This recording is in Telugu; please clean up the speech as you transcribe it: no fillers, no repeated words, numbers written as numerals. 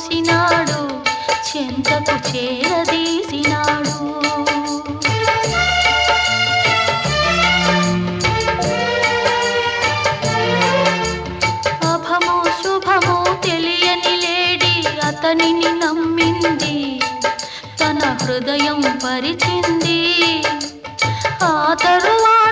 చూసినాడు, చెంతకు చేరదీసినాడు. అభమో శుభమో తెలియని లేడి అతనిని నమ్మింది, తన హృదయం పరిచింది. ఆ తరువాత